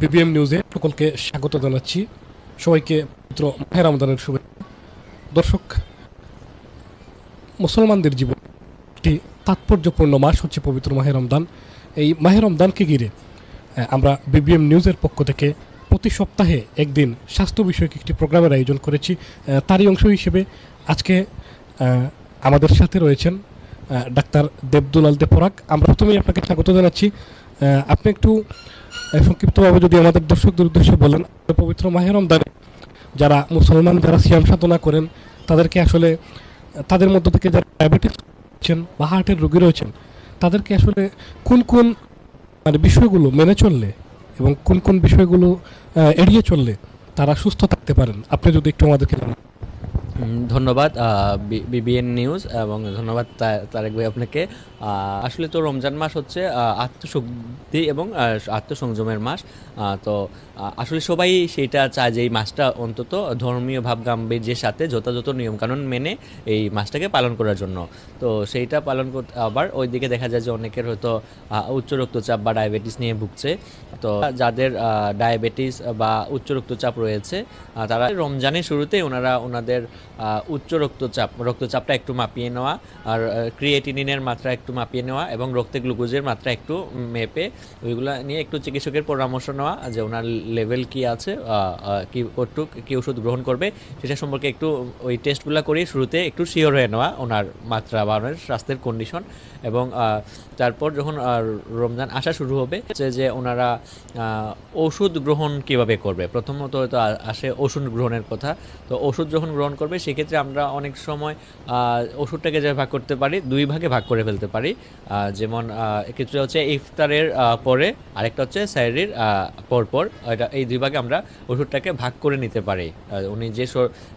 BBM নিউজে সকলকে স্বাগত জানাচ্ছি। সবাইকে পবিত্র মাহে রমজানের শুভেচ্ছা। দর্শক, মুসলমানদের জীবন একটি তাৎপর্যপূর্ণ মাস হচ্ছে পবিত্র মাহে রমজান। এই মাহে রমজানকে ঘিরে আমরা বিবিএম নিউজের পক্ষ থেকে প্রতি সপ্তাহে একদিন স্বাস্থ্য বিষয়ক একটি প্রোগ্রামের আয়োজন করেছি। তারই অংশ হিসেবে আজকে আমাদের সাথে রয়েছেন ডাক্তার দেবদুলাল দেপরাক। আমরা প্রথমেই আপনাকে স্বাগত জানাচ্ছি। আপনি একটু সংক্ষিপ্তভাবে যদি আমাদের দর্শকদের উদ্দেশ্যে বলেন, পবিত্র মাহে রমজানে যারা মুসলমান, যারা সিয়াম সাধনা করেন, তাদেরকে আসলে তাদের মধ্য থেকে যারা ডায়াবেটিস রয়েছেন বা হার্টের রোগী রয়েছেন, তাদেরকে আসলে কোন কোন মানে বিষয়গুলো মেনে চললে এবং কোন কোন বিষয়গুলো এড়িয়ে চললে তারা সুস্থ থাকতে পারেন, আপনি যদি একটু আমাদেরকে জানান। ধন্যবাদ বিবিএন নিউজ, এবং ধন্যবাদ তারেক ভাই আপনাকে। আসলে তো রমজান মাস হচ্ছে আত্মশুদ্ধি এবং আত্মসংযমের মাস। তো আসলে সবাই সেইটা চায় যে এই মাসটা অন্তত ধর্মীয় ভাব গাম্ভীর্যের সাথে যথাযথ নিয়মকানুন মেনে এই মাসটাকে পালন করার জন্য। তো সেইটা পালন করতে আবার ওইদিকে দেখা যায় যে অনেকের হয়তো উচ্চ রক্তচাপ বা ডায়াবেটিস নিয়ে ভুগছে। তো যাদের ডায়াবেটিস বা উচ্চ রক্তচাপ রয়েছে, তারা রমজানের শুরুতেই ওনাদের উচ্চ রক্তচাপটা একটু মাপিয়ে নেওয়া, আর ক্রিয়েটিনিনের মাত্রা একটু মাপিয়ে নেওয়া, এবং রক্তে গ্লুকোজের মাত্রা একটু মেপে ওইগুলো নিয়ে একটু চিকিৎসকের পরামর্শ নেওয়া যে ওনার লেভেল কি আছে, কি ওষুধ গ্রহণ করবে সেটা সম্পর্কে একটু ওই টেস্টগুলো করে শুরুতে একটু শিওর হয়ে নেওয়া ওনার মাত্রা বা ওনার স্বাস্থ্যের কন্ডিশন। এবং তারপর যখন রমজান আসা শুরু হবে যে ওনারা ওষুধ গ্রহণ কিভাবে করবে, প্রথমত হয়তো আসে ওষুধ গ্রহণের কথা। তো ওষুধ যখন গ্রহণ করবে সেক্ষেত্রে আমরা অনেক সময় ওষুধটাকে যে ভাগ করতে পারি, দুই ভাগে ভাগ করে ফেলতে পারি। যেমন কিছুটা হচ্ছে ইফতারের পরে, আরেকটা হচ্ছে সাহরির পরপর। এই দুই ভাগে আমরা ওষুধটাকে ভাগ করে নিতে পারি। উনি যে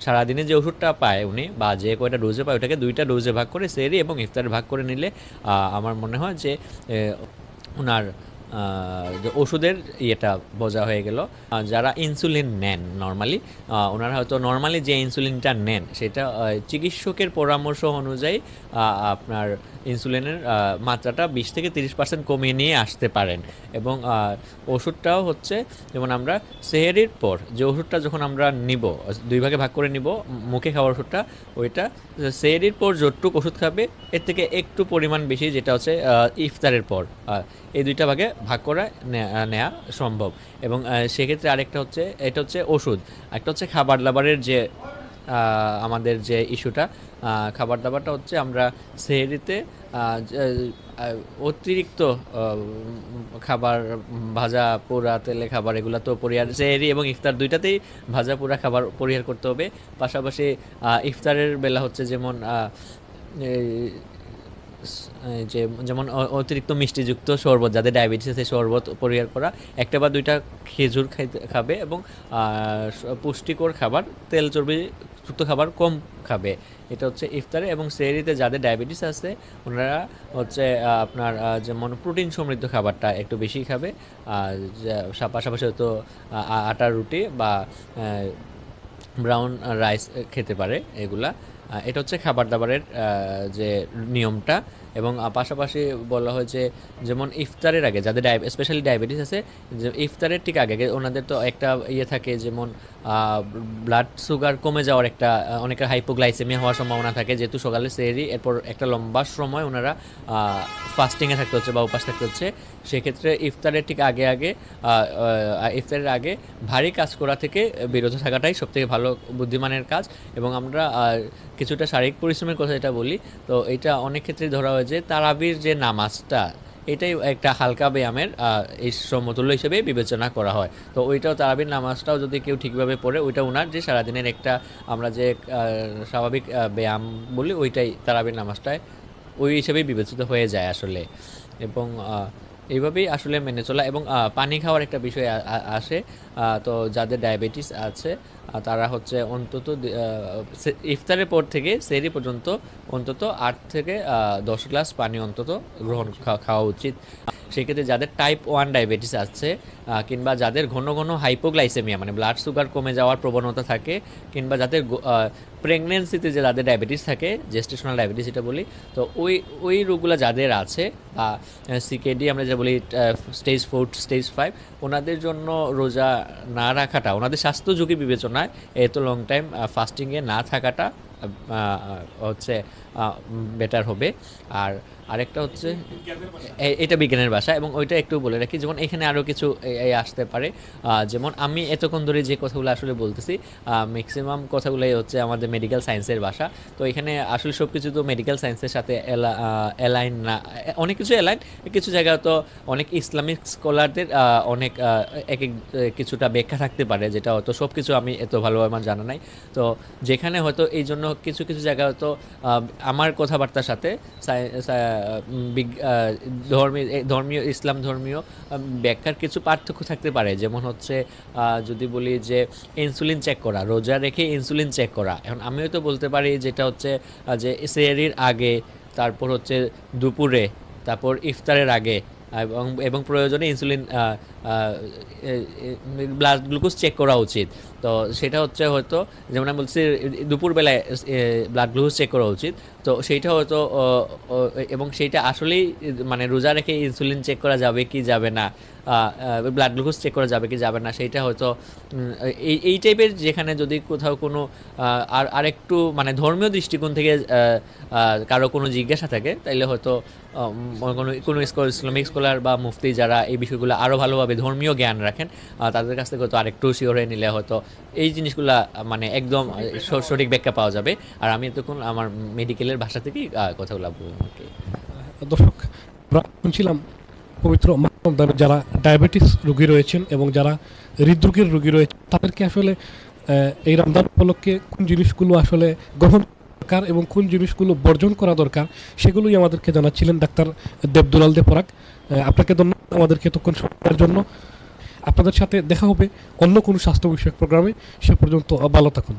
সারাদিনে যে ওষুধটা পায় উনি, বা যে কয়টা ডোজে পায়, ওটাকে দুইটা ডোজে ভাগ করে সেহরি এবং ইফতারে ভাগ করে নিলে আমার মনে হয় যে ওনার যে ওষুধের ইয়েটা বোঝা হয়ে গেল। যারা ইনসুলিন নেন নর্মালি, ওনারা হয়তো নর্মালি যে ইনসুলিনটা নেন সেটা চিকিৎসকের পরামর্শ অনুযায়ী আপনার ইনসুলিনের মাত্রাটা 20-30% কমিয়ে নিয়ে আসতে পারেন। এবং ওষুধটাও হচ্ছে যেমন আমরা সেহরির পর যে ওষুধটা যখন আমরা নিব, দুই ভাগে ভাগ করে নিব মুখে খাওয়ার ওষুধটা, ওইটা সেহরির পর যতটুকু ওষুধ খাবে এর থেকে একটু পরিমাণ বেশি, যেটা হচ্ছে ইফতারের পর। এই দুইটা ভাগে ভাগ করে নেওয়া সম্ভব। এবং সেক্ষেত্রে আরেকটা হচ্ছে, এটা হচ্ছে ওষুধ, একটা হচ্ছে খাবার দাবারের যে আমাদের যে ইস্যুটা। খাবার দাবারটা হচ্ছে আমরা সেহরিতে অতিরিক্ত খাবার, ভাজা পোড়া তেলে খাবার, এগুলো তো পরিহার, সেহরি এবং ইফতার দুইটাতেই ভাজা পোড়া খাবার পরিহার করতে হবে। পাশাপাশি ইফতারের বেলা হচ্ছে যেমন যেমন অতিরিক্ত মিষ্টিযুক্ত শরবত, যাদের ডায়াবেটিস আছে শরবত পরিহার করা, একটা বা দুইটা খেজুর খাবে, এবং পুষ্টিকর খাবার, তেল চর্বি যুক্ত খাবার কম খাবে। এটা হচ্ছে ইফতারে। এবং সেহরিতে যাদের ডায়াবেটিস আছে ওনারা হচ্ছে আপনার যেমন প্রোটিন সমৃদ্ধ খাবারটা একটু বেশি খাবে। পাশাপাশি হয়তো আটার রুটি বা ব্রাউন রাইস খেতে পারে এগুলা। এটা হচ্ছে খাবার দাবারের যে নিয়মটা। এবং পাশাপাশি বলা হয়েছে যেমন ইফতারের আগে যাদের স্পেশালি ডায়াবেটিস আছে, যে ইফতারের ঠিক আগে ওনাদের তো একটা ইয়ে থাকে, যেমন ব্লাড সুগার কমে যাওয়ার একটা, অনেকের হাইপোগ্লাইসেমিয়া হওয়ার সম্ভাবনা থাকে, যেহেতু সকালে সেহরি, এরপর একটা লম্বা সময় ওনারা ফাস্টিংয়ে থাকতে হচ্ছে বা উপাস থাকতে হচ্ছে। সেক্ষেত্রে ইফতারের ঠিক ইফতারের আগে ভারী কাজ করা থেকে বিরত থাকাটাই সবথেকে ভালো বুদ্ধিমানের কাজ। এবং আমরা কিছুটা শারীরিক পরিশ্রমের কথা এটা বলি, তো এটা অনেক ক্ষেত্রে ধরা হয় যে তারাবির যে নামাজটা, এটাই একটা হালকা ব্যায়ামের এই সমতুল্য হিসেবে বিবেচনা করা হয়। তো ওইটাও, তারাবির নামাজটাও যদি কেউ ঠিকভাবে পড়ে, ওইটা ওনার যে সারাদিনের একটা আমরা যে স্বাভাবিক ব্যায়াম বলি, ওইটাই তারাবির নামাজটায় ওই হিসেবেই বিবেচিত হয়ে যায় আসলে। এবং এইভাবেই আসলে মেনে চলা। এবং পানি খাওয়ার একটা বিষয় আসে। তো যাদের ডায়াবেটিস আছে তারা হচ্ছে অন্তত ইফতারের পর থেকে সেহরি পর্যন্ত অন্তত 8 থেকে 10 গ্লাস পানি অন্তত খাওয়া উচিত। সেক্ষেত্রে যাদের টাইপ 1 ডায়াবেটিস আছে কিংবা যাদের ঘন ঘন হাইপোগ্লাইসেমিয়া মানে ব্লাড সুগার কমে যাওয়ার প্রবণতা থাকে, কিংবা যাদের প্রেগনেন্সিতে যে যাদের ডায়াবেটিস থাকে, জেস্টেশনাল ডায়াবেটিস এটা বলি, তো ওই রোগগুলো যাদের আছে বা সিকেডি আমরা যেটা বলি স্টেজ 4 স্টেজ 5, ওনাদের জন্য রোজা না রাখাটা, ওনাদের স্বাস্থ্য ঝুঁকি বিবেচনায় এত লং টাইম ফাস্টিংয়ে না থাকাটা হচ্ছে বেটার হবে। আর আরেকটা হচ্ছে এটা বিজ্ঞানের ভাষা, এবং ওইটা একটু বলে রাখি, যেমন এখানে আরও কিছু আসতে পারে, যেমন আমি এতক্ষণ ধরে যে কথাগুলো আসলে বলতেছি ম্যাক্সিমাম কথাগুলোই হচ্ছে আমাদের মেডিকেল সায়েন্সের ভাষা। তো এখানে আসলে সব কিছু তো মেডিকেল সায়েন্সের সাথে অ্যালাইন না, অনেক কিছু অ্যালাইন, কিছু জায়গায় তো অনেক ইসলামিক স্কলারদের অনেক এক এক কিছুটা ব্যাখ্যা থাকতে পারে, যেটা হয়তো সব কিছু আমি এত ভালোভাবে আমার জানা নাই। তো যেখানে হয়তো এই জন্য কিছু কিছু জায়গায় হয়তো আমার কথাবার্তার সাথে ধর্মীয় ইসলাম ধর্মীয় ব্যাখ্যার কিছু পার্থক্য থাকতে পারে। যেমন হচ্ছে যদি বলি যে ইনসুলিন চেক করা, রোজা রেখে ইনসুলিন চেক করা, এখন আমিও তো বলতে পারি যেটা হচ্ছে যে সেহরির আগে, তারপর হচ্ছে দুপুরে, তারপর ইফতারের আগে, এবং প্রয়োজনে ইনসুলিন ব্লাড গ্লুকোজ চেক করা উচিত। তো সেটা হচ্ছে হয়তো যেমন আমি বলছি দুপুরবেলায় ব্লাড গ্লুকোজ চেক করা উচিত, তো সেইটা হয়তো এবং সেইটা আসলেই মানে রোজা রেখে ইনসুলিন চেক করা যাবে কি যাবে না, ব্লাড গ্লুকোজ চেক করা যাবে কি যাবে না, সেইটা হয়তো এই টাইপের, যেখানে যদি কোথাও কোনো আরেকটু মানে ধর্মীয় দৃষ্টিকোণ থেকে কারো কোনো জিজ্ঞাসা থাকে, তাইলে হয়তো কোনো ইসলামিক স্কলার বা মুফতি যারা এই বিষয়গুলো আরও ভালোভাবে ধর্মীয় জ্ঞান রাখেন, তাদের কাছ থেকে হয়তো আরেকটু শিওর হয়ে নিলে হয়তো এই জিনিসগুলা মানে একদম সঠিক ব্যাখ্যা পাওয়া যাবে। আর আমি এতক্ষণ আমার মেডিকেলের ভাষা থেকেই কথাগুলো বললাম আর কি। দর্শক, আমরা শুনছিলাম পবিত্র মাহ রমজানে যারা ডায়াবেটিস রোগী রয়েছেন এবং যারা হৃদরোগের রোগী রয়েছে, তাদেরকে আসলে এই রমজান উপলক্ষে কোন জিনিসগুলো আসলে গ্রহণ দরকার এবং কোন জিনিসগুলো বর্জন করা দরকার, সেগুলোই আমাদেরকে জানাচ্ছিলেন ডাক্তার দেবদুলাল দে পরাগ। আপনাকে ধন্যবাদ আমাদেরকে এতক্ষণ শোনার জন্য। আপনাদের সাথে দেখা হবে অন্য কোনো স্বাস্থ্য বিষয়ক প্রোগ্রামে। সে পর্যন্ত ভালো থাকুন।